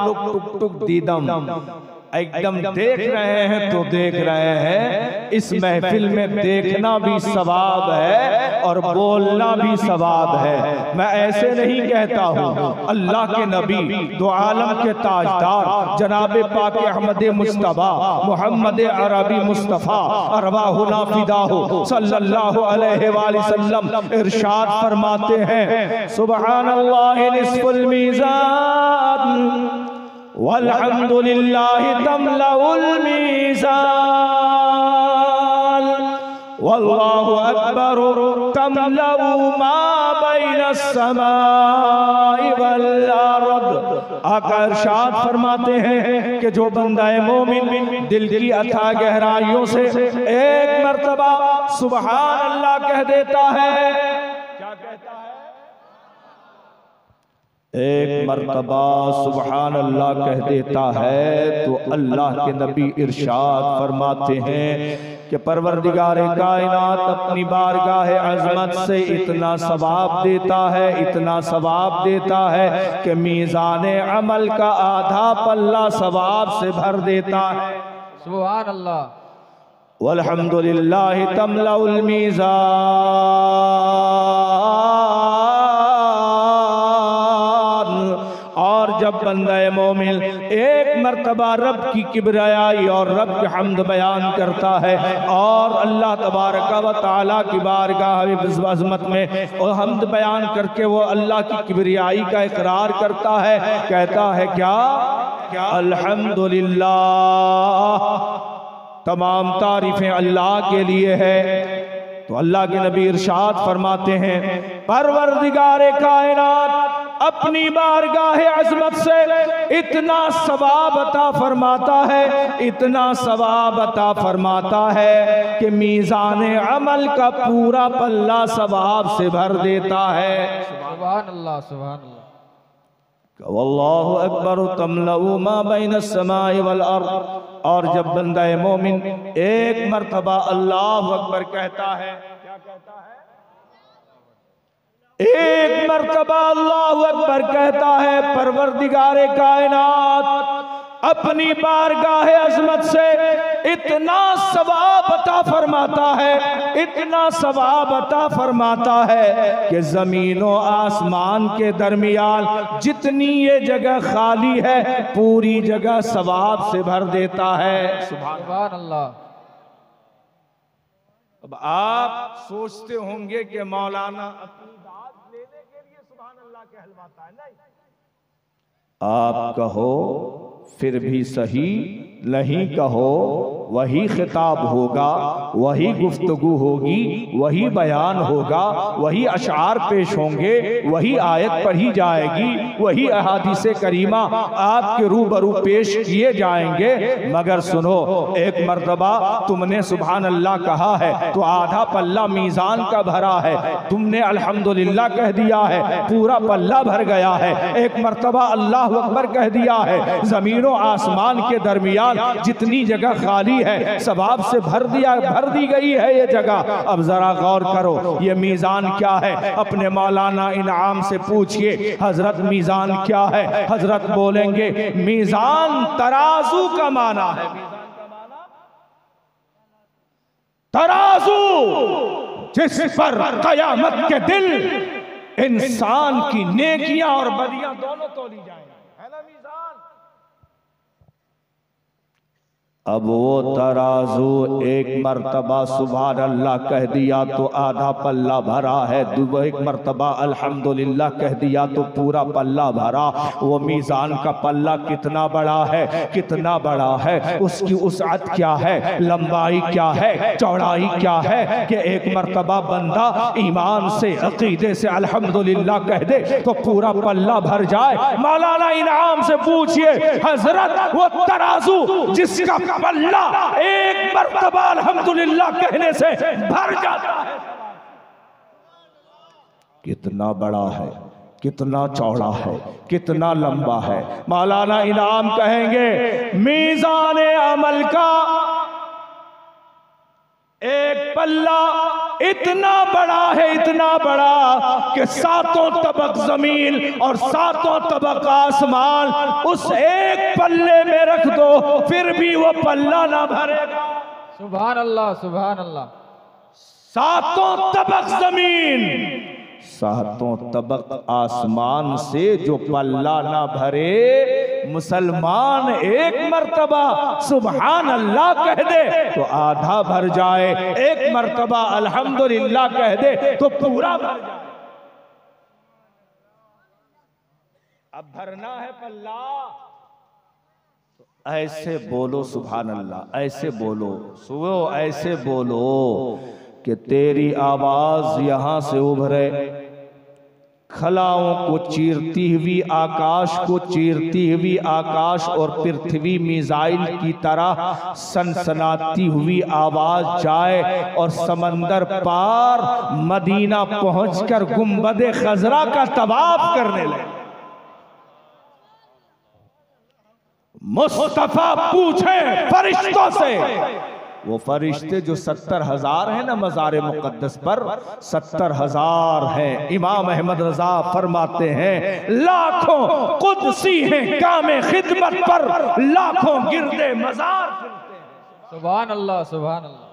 लोग टुक टुक दीदम एकदम देख रहे हैं तो देख रहे हैं। इस महफिल में देखना भी सवाब है और बोलना भी सवाब है। मैं ऐसे नहीं कहता हूँ, अल्लाह के नबी दो आलम के ताजदार जनाब पाक अहमद मुस्तफा मोहम्मद अरबी मुस्तफा अरवाहुना फिदाहु सल्लल्लाहु अलैहि वसल्लम इरशाद फरमाते हैं, सुब्हानल्लाहि निस्फुल मीज़ान वल्हम्दुलिल्लाहि तमलउल मीज़ान वल्लाहु अकबर तमलउ मा बैनस समाई वल अर्द। आका इरशाद फरमाते हैं कि जो बंदा मोमिन दिल की अथाह गहराइयों से एक मर्तबा सुबहान अल्लाह कह देता है, क्या कहता है? एक मर्तबा सुबहान अल्लाह कह देता है तो अल्लाह के नबी इरशाद फरमाते हैं कि परवरदिगार कायनात अपनी बारगाह अज़मत से इतना सवाब देता है, इतना सवाब देता है कि मीज़ाने अमल का आधा पल्ला सवाब से भर देता है। सुभान अल्लाह। वल्हम्दुलिल्लाहि तमलउल मीज़ान। और जब बंदा मोमिन एक मर्तबा रब की किबरियाई और रब की हम्द बयान करता है और अल्लाह तबारक व तआला की बारगाह अज़मत में और हम्द बयान करके वो अल्लाह की किबरियाई का इकरार करता है, कहता है क्या? अल्हम्दुलिल्लाह, तमाम तारीफें अल्लाह के लिए है। तो अल्लाह के नबी इरशाद फरमाते हैं, परवरदिगार कायनात अपनी बारगाह अज़मत से इतना सवाब अता फरमाता है, इतना सवाब अता फरमाता है कि मीज़ाने अमल का पूरा पल्ला सवाब से भर देता है। सुभान अल्लाह, सुभान अल्लाह। वल्लाहु अकबर तमलउ मा बैनस समाई वल अर्द। और जब बंदा मोमिन एक मर्तबा अल्लाहु अकबर कहता है, क्या कहता है? एक मर्तबा अल्लाहु अकबर कहता है, परवरदिगार कायनात अपनी बारगाह अज़मत से इतना सवाब अता फरमाता है, इतना सवाब अता फरमाता है कि ज़मीनों आसमान के दरमियान जितनी ये जगह खाली है पूरी जगह सवाब से भर देता है। सुभान अल्लाह। अब आप सोचते होंगे कि मौलाना अपनी दाद लेने के लिए सुभान अल्लाह कहलवाता है। नहीं, आप कहो फिर भी सही, नहीं कहो वही खिताब होगा, वही गुफ्तगू होगी, वही बयान होगा, वही अशार पेश होंगे, वही आयत पढ़ी जाएगी, वही अहादीसे करीमा आपके रूबरू पेश किए जाएंगे। मगर सुनो, एक मर्तबा तुमने सुभान अल्लाह कहा है तो आधा पल्ला मीज़ान का भरा है, तुमने अल्हम्दुलिल्लाह कह दिया है पूरा पल्ला भर गया है। एक मर्तबा अल्लाह अकबर कह दिया है, ज़मीनों आसमान के दरमियान जितनी जगह खाली है सवाब से भर दी गई है ये जगह। अब जरा गौर करो, ये मीज़ान क्या है? अपने मौलाना इनाम से पूछिए हजरत मीज़ान क्या है? हजरत बोलेंगे मीज़ान तराजू का माना है। तराजू जिस पर कयामत के दिन इंसान की नेकियां और बदियां दोनों तोली जाएंगी, है ना मीज़ान? अब वो तराजू एक मर्तबा सुभान अल्लाह कह दिया तो आधा पल्ला भरा है, एक मर्तबा अल्हम्दुलिल्लाह कह दिया तो पूरा पल्ला भरा। वो मीज़ान का पल्ला कितना बड़ा है, कितना बड़ा है, उसकी उसअत क्या है, लंबाई क्या है, चौड़ाई क्या है कि एक मर्तबा बंदा ईमान से अकीदे से अल्हम्दुलिल्लाह कह दे तो पूरा पल्ला भर जाए। मौलाना इनाम से पूछिए हजरत वो तराजू जिसका पल्ला एक मर्तबा अल्हम्दुलिल्लाह कहने से भर जाता है, कितना बड़ा है, कितना चौड़ा है, कितना लंबा है। मौलाना इनाम कहेंगे मीज़ान अमल का एक पल्ला इतना बड़ा है, इतना बड़ा कि 7 तबक जमीन और 7 तबक आसमान उस एक पल्ले में रख दो, फिर भी वो पल्ला ना भरेगा। सुभान अल्लाह, सुभान अल्लाह। 7 तबक जमीन, 7 तबक आसमान से जो पल्ला ना भरे, मुसलमान एक मर्तबा सुभान अल्लाह कह दे तो आधा भर जाए, एक मर्तबा अल्हम्दुलिल्लाह कह दे तो पूरा भर जाए। अब भरना है पल्ला तो ऐसे बोलो सुभान अल्लाह, ऐसे बोलो, सुनो ऐसे बोलो कि तेरी आवाज यहां से उभरे, खलाओं को चीरती हुई, आकाश को चीरती हुई, आकाश और पृथ्वी मिसाइल की तरह सनसनाती हुई आवाज जाए और समंदर पार मदीना पहुंचकर गुंबदे खजरा का तवाफ करने लगे। मुस्तफा पूछे फरिश्तों से, वो फरिश्ते जो 70,000 हैं ना मज़ार मुक़द्दस पर, 70,000 हैं। इमाम अहमद रजा फरमाते हैं लाखों कुदसी हैं कामे खिदमत पर, लाखों गिरदे मज़ार फिरते हैं। सुभान अल्लाह, सुभान अल्लाह।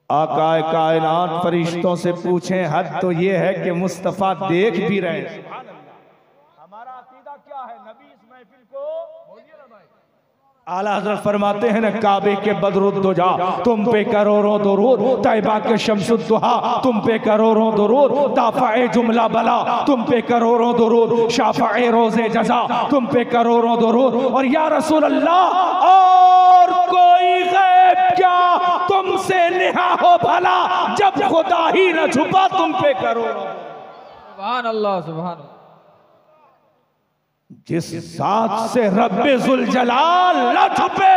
आकाए कायनात फरिश्तों से पूछें, हद तो ये है कि मुस्तफा देख भी रहे हैं। हमारा अकीदा क्या है नबी इस महफिल को, बोलिए ना भाई। आला हज़रत फरमाते हैं ना, काबे के बदरुद्दुजा तुम पे करोड़ों दुरूद, तैबा के शम्सुद्दुहा तुम पे करोड़ों दुरूद, दाफ़ाए जुमला बला तुम पे करोड़ों दुरूद, शाफ़ाए रोज़े जज़ा तुम पे करोड़ों दुरूद, और या रसूल अल्लाह और कोई गैब क्या तुमसे निहा हो भला, जब खुदा ही न छुपा तुम पे करोड़ों। सुभान अल्लाह, सुभान अल्लाह। जिस जात से रब्बे जुल जलाल न छुपे,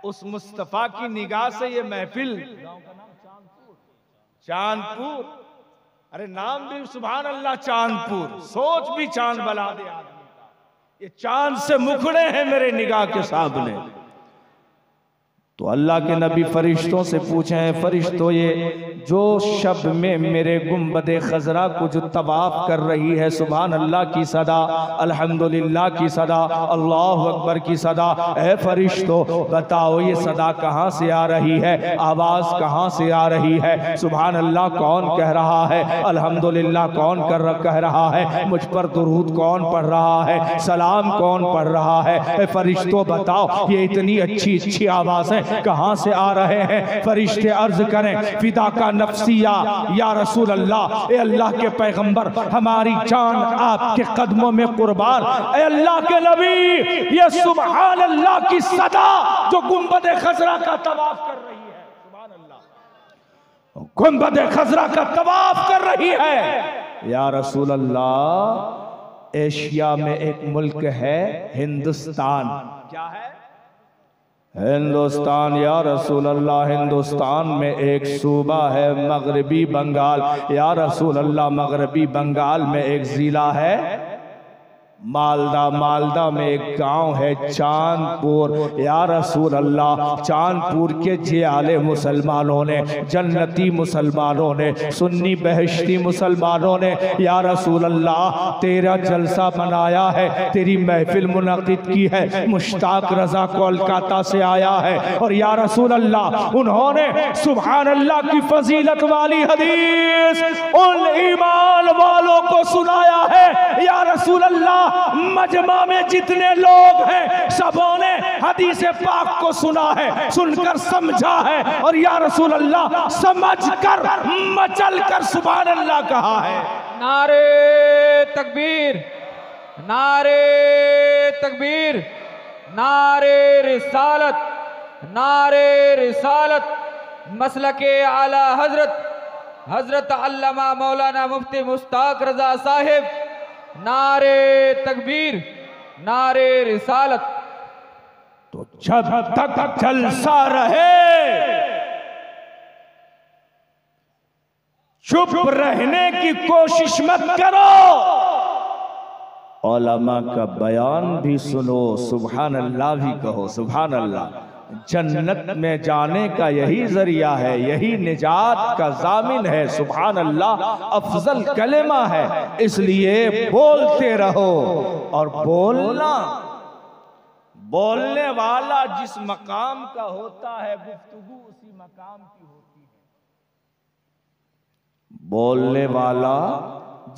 उस मुस्तफा की निगाह से ये महफिल, चांदपुर, अरे नाम भी सुभान अल्लाह चांदपुर, सोच भी चांद बना दे आदमी का। ये चांद से मुखड़े हैं मेरे निगाह के सामने। तो अल्लाह के नबी फरिश्तों से पूछे हैं, फरिश्तों ये जो शब में मेरे गुंबदे खजरा को जो तवाफ कर रही है, सुभान अल्लाह की सदा, अल्हम्दुलिल्लाह की सदा, अल्लाह अकबर की सदा, ऐ फरिश्तों बताओ ये सदा कहाँ से आ रही है, आवाज़ कहाँ से आ रही है? सुभान अल्लाह कौन कह रहा है, अल्हम्दुलिल्लाह कौन कह रहा है, मुझ पर दुरूद कौन पढ़ रहा है, सलाम कौन पढ़ रहा है? ऐ फरिश्तों बताओ ये इतनी अच्छी अच्छी आवाज़ें कहां से आ रहे हैं? फरिश्ते अर्ज करें, फिदा का नफ्सिया या रसूल अल्लाह, ए अल्लाह के पैगंबर हमारी जान आपके कदमों में कुर्बान। ए अल्लाह के नबी ये सुभान अल्लाह की सदा जो गुंबद खजरा का तवाफ कर रही है, सुभान अल्लाह गुंबद खजरा का तवाफ कर रही है। या रसूल अल्लाह एशिया में एक मुल्क है हिंदुस्तान, क्या है? हिंदुस्तान। या रसूल अल्लाह हिंदुस्तान में एक सूबा है मगरबी बंगाल। या रसूल अल्लाह मगरबी बंगाल में एक जिला है मालदा। मालदा में एक गांव है चांदपुर। या रसूल अल्लाह चांदपुर के जियाले मुसलमानों ने, जन्नती मुसलमानों ने, सुन्नी बहश्ती मुसलमानों ने या रसूल अल्लाह तेरा जलसा बनाया है, तेरी महफिल मुनक़िद की है। मुश्ताक रजा कोलकाता से आया है और या रसूल अल्लाह उन्होंने सुभान अल्लाह की फजीलत वाली हदीस उन ईमान वालों को सुनाया है। या रसूल अल्लाह मजमा में जितने लोग हैं सबों ने हदीस पाक को सुना है, सुनकर समझा है और या रसूल अल्लाह समझकर मचलकर सुभान अल्लाह कहा है। नारे तकबीर, नारे तकबीर, नारे रिसालत, नारे रिसालत, मसलके आला हजरत हजरत अल्लामा मौलाना मुफ्ती मुश्ताक रजा साहिब। नारे तकबीर, नारे रिसालत। तो जब तक जलसा रहे चुप रहने की कोशिश मत करो, उलमा का बयान भी सुनो, सुभान अल्लाह भी कहो, सुभान अल्लाह। जन्नत में जाने का यही जरिया है, यही निजात का जामिन है। सुभान अल्लाह अफजल कलेमा है, इसलिए बोलते रहो। और बोलने वाला जिस मकाम का होता है गुफ्तगू उसी मकाम की होती है। बोलने वाला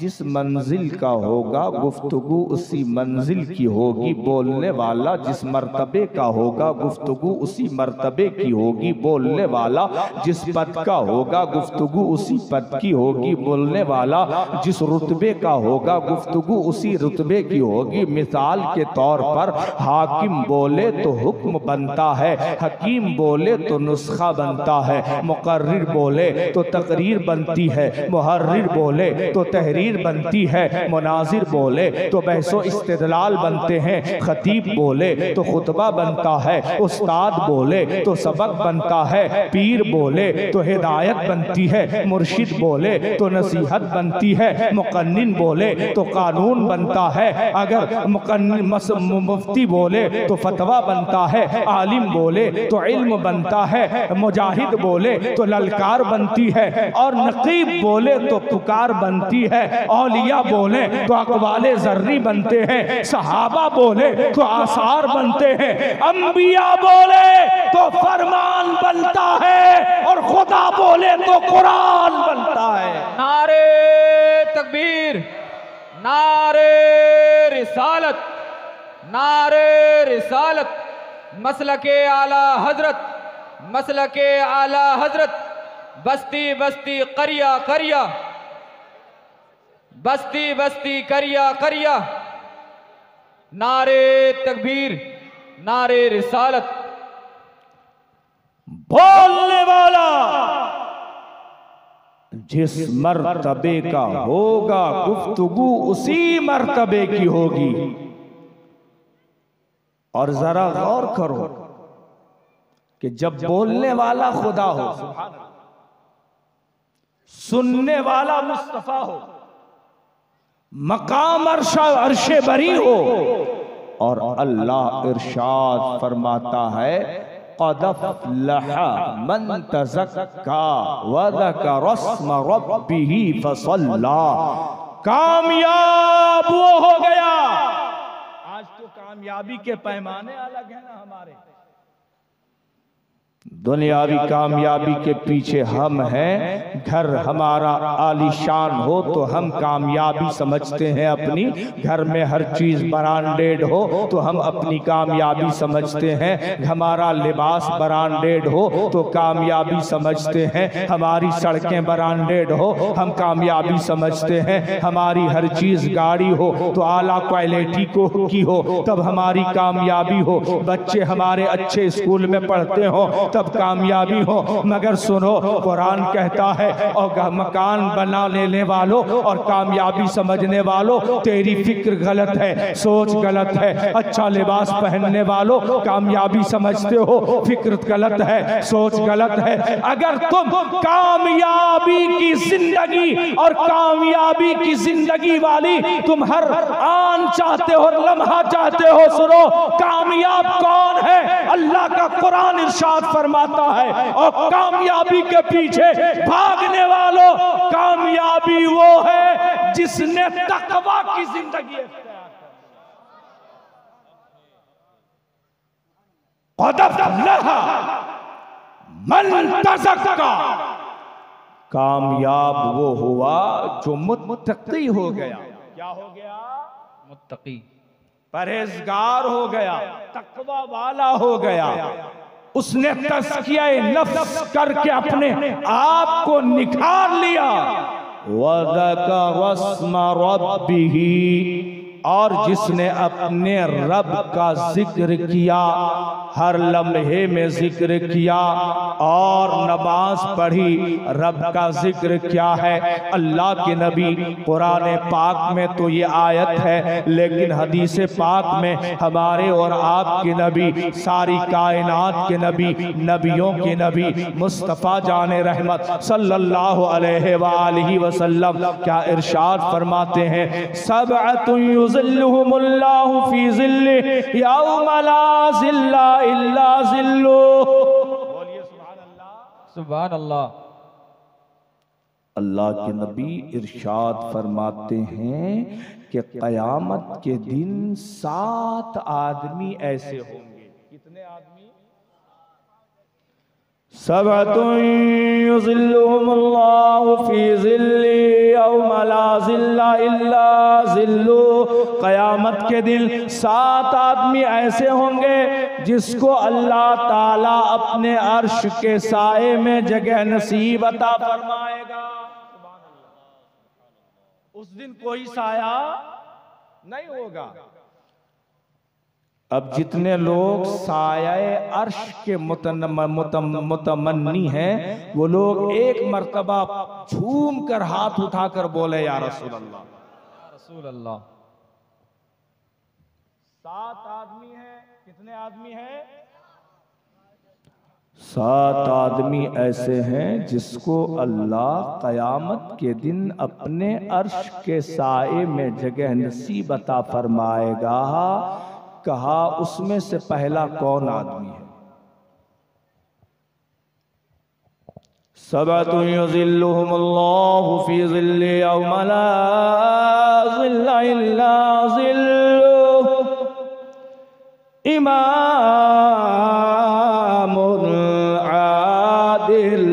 जिस मंजिल का होगा गुफ्तगू उसी मंजिल की होगी। बोलने वाला जिस मर्तबे का होगा गुफ्तगू उसी मर्तबे की होगी। बोलने वाला जिस पद का होगा गुफ्तगू उसी पद की होगी। बोलने वाला जिस रुतबे का होगा गुफ्तगू उसी रुतबे की होगी। मिसाल के तौर पर हाकिम बोले तो हुक्म बनता है, हकीम बोले तो नुस्खा बनता है, मुकर्रिर बोले तो तकरीर बनती है, मुहर्रिर बोले तो तहरीर बनती है, मुनाजिर बोले तो बहसो इस्तिदलाल बनते हैं, खतीब बोले तो खुतबा बनता है, उस्ताद बोले तो सबक बनता है, पीर बोले तो हिदायत बनती है, मुर्शिद बोले तो नसीहत बनती है, मुकन्निन बोले तो कानून बनता है, अगर मुफ्ती बोले तो फतवा बनता है, आलिम बोले तो इल्म बनता है, मुजाहिद बोले तो ललकार बनती है, और नकीब बोले तो पुकार बनती है, औलिया बोले तो अकवाले जर्री बनते हैं, सहाबा बोले तो आसार बनते हैं, अंबिया बोले तो फरमान बनता है, और खुदा बोले तो कुरान बनता है। नारे तकबीर, नारे रिसालत, नारे रिसालत, मसलके आला हजरत, मसलके आला हजरत, बस्ती बस्ती करिया करिया, बस्ती बस्ती करिया करिया, नारे तकबीर, नारे रिसालत। बोलने वाला जिस मर्तबे का होगा गुफ्तगू उसी मर्तबे की होगी। और जरा गौर करो कि जब बोलने वाला खुदा हो, सुनने वाला मुस्तफा हो, मकाम अर्शे बरी हो, और अल्लाह इरशाद फरमाता है क़द अफ़लहा मन तज़क्का व ज़करा रस्म रब्बिही फ़सल्ला। कामयाब वो हो गया। आज तो कामयाबी के पैमाने अलग है ना हमारे। दुनियावी कामयाबी के पीछे हम हैं। घर हमारा आलीशान हो तो हम कामयाबी समझते हैं अपनी, घर में हर चीज ब्रांडेड हो तो हम अपनी कामयाबी समझते हैं, हमारा लिबास ब्रांडेड हो तो कामयाबी समझते हैं, हमारी सड़कें ब्रांडेड हो हम कामयाबी समझते हैं, हमारी हर चीज गाड़ी हो तो आला क्वालिटी की हो तब हमारी कामयाबी हो, बच्चे हमारे अच्छे स्कूल में पढ़ते हो तब कामयाबी हो। मगर सुनो, कुरान कहता है और मकान बना लेने वालों और कामयाबी समझने वालों, तेरी फिक्र गलत है, सोच गलत है। अच्छा लिबास पहनने वालों कामयाबी समझते हो, फिक्र गलत है, सोच गलत है। अगर तुम कामयाबी की जिंदगी और कामयाबी की जिंदगी वाली तुम हर आन चाहते हो, लम्हा चाहते हो, सुनो कामयाब कौन है? अल्लाह का कुरान इरशाद फरमाता है और कामयाबी के पीछे भागने वालों, कामयाबी वो है जिसने तकवा की जिंदगी इख्तियार की। कामयाब वो हुआ जो मुत्तकी हो गया। क्या हो गया? मुत्तकी, परहेजगार हो गया, तकवा वाला हो गया। उसने तज़किया नफ्स करके अपने आप को निखार लिया। वज़करा रस्म रब्बिही, और जिसने अपने रब का जिक्र किया, हर लम्हे में जिक्र किया और नमाज पढ़ी। रब का जिक्र क्या है? अल्लाह के नबी कुरान पाक में तो ये आयत है, लेकिन हदीस पाक में हमारे और आपके नबी, सारी कायनात के नबी, नबियों के नबी मुस्तफ़ा जाने रहमत सल्लल्लाहु अलैहि वसल्लम क्या इरशाद फरमाते हैं? सबअतुन युज़िल्लुहुमुल्लाहु फी ज़िल्लिही यौमा ला ज़िल्ला इल्ला ज़िल्लुहु। बोलिए सुभान अल्लाह। सुभान अल्लाह। अल्लाह के नबी इरशाद फरमाते हैं कि क़यामत के दिन 7 आदमी ऐसे होंगे। कितने आदमी? सबअतुन युज़िल्लुहुमुल्लाहु फी ज़िल्लिही यौमा ला ज़िल्ला इल्ला ज़िल्लुहु। क़यामत के दिन 7 आदमी ऐसे होंगे जिसको अल्लाह ताला अपने अर्श के साए में जगह नसीब अता फरमाएगा। उस दिन कोई साया नहीं होगा। अब जितने लोग साये अर्श के मुतमन्नी हैं, वो लोग एक मर्तबा झूम कर हाथ उठाकर बोले या रसूल अल्लाह। रसूल अल्लाह। 7 आदमी हैं। कितने आदमी हैं? 7 आदमी ऐसे हैं जिसको अल्लाह क़यामत के दिन अपने अर्श के साए में जगह नसीब अता फरमाएगा। कहा उसमें से पहला कौन आदमी है? सबअतुन युज़िल्लुहुमुल्लाहु फी ज़िल्लिही यौमा ला ज़िल्ला इल्ला ज़िल्लुहु। इमामुन आदिल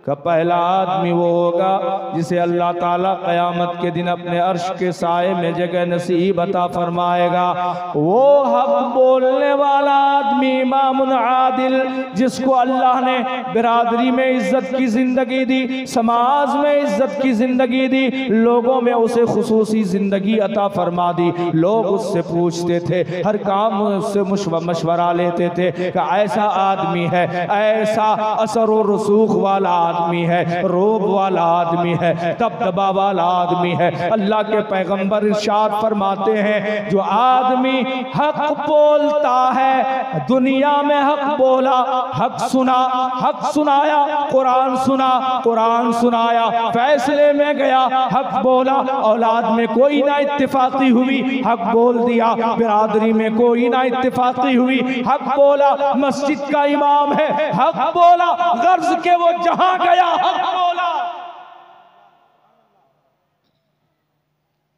का पहला आदमी वो होगा जिसे अल्लाह ताला क़यामत के दिन अपने अर्श के साए में जगह नसीब अता फरमाएगा। वो हक बोलने वाला आदमी, इमामुन आदिल, जिसको अल्लाह ने बिरादरी में इज्जत की जिंदगी दी, समाज में इज्जत की जिंदगी दी, लोगों में उसे खुसूसी जिंदगी अता फरमा दी। लोग उससे पूछते थे, हर काम उससे मशवरा लेते थे कि ऐसा आदमी है, ऐसा असर और रसूख वाला आदमी है, रोब वाला आदमी है, दबदबा वाला आदमी है। अल्लाह के पैगंबर इरशाद फरमाते हैं, जो आदमी हक बोलता है, दुनिया में हक बोला, हक सुना, हक सुनाया, कुरान सुना, कुरान सुनाया, फैसले में गया, हक बोला, औलाद में कोई ना इत्तेफाकी हुई, हक बोल दिया, बिरादरी में कोई ना इत्तेफाकी हुई, हक बोला, मस्जिद का इमाम है, हक बोला, गर्ज के वो जहां गया, हक बोला।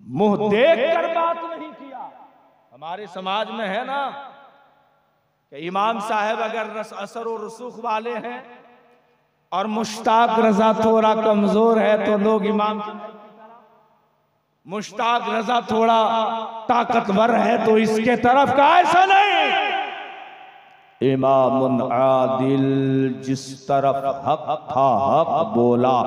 मुंह देख कर बात नहीं किया। हमारे समाज में है ना कि इमाम साहब अगर असर और रसूख वाले हैं और मुश्ताक रजा थोड़ा कमजोर है तो लोग इमाम, मुश्ताक रजा थोड़ा ताकतवर है तो इसके तरफ का, ऐसा नहीं। इमामुन आदिल, जिस तरफ हक था हक बोला,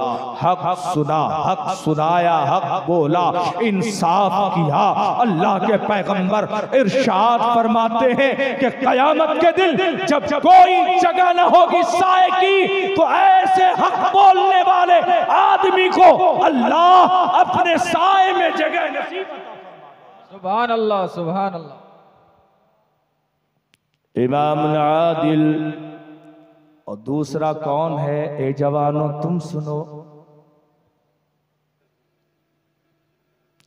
हक सुना, हक सुनाया, हक बोला, इंसाफ किया। अल्लाह के पैगंबर इरशाद फरमाते हैं कि क़यामत के दिन जब कोई जगह न होगी साए की, तो ऐसे हक बोलने वाले आदमी को अल्लाह अपने साए में जगह नसीब अता फरमाएगा। सुभान अल्लाह, सुभान अल्लाह। इमाम आदिल। और दूसरा कौन है? ए जवानों तुम सुनो,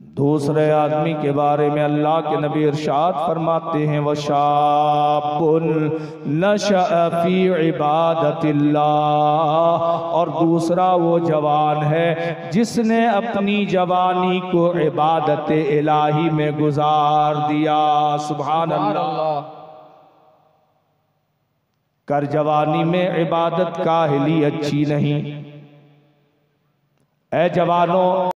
दूसरे आदमी के बारे में अल्लाह के नबी इरशाद फरमाते हैं, वशाबुन नशअ फी इबादतिल्लाह। और दूसरा वो जवान है जिसने अपनी जवानी को इबादत इलाही में गुजार दिया। सुभान अल्लाह। कर जवानी में इबादत काहिली अच्छी नहीं। ऐ जवानों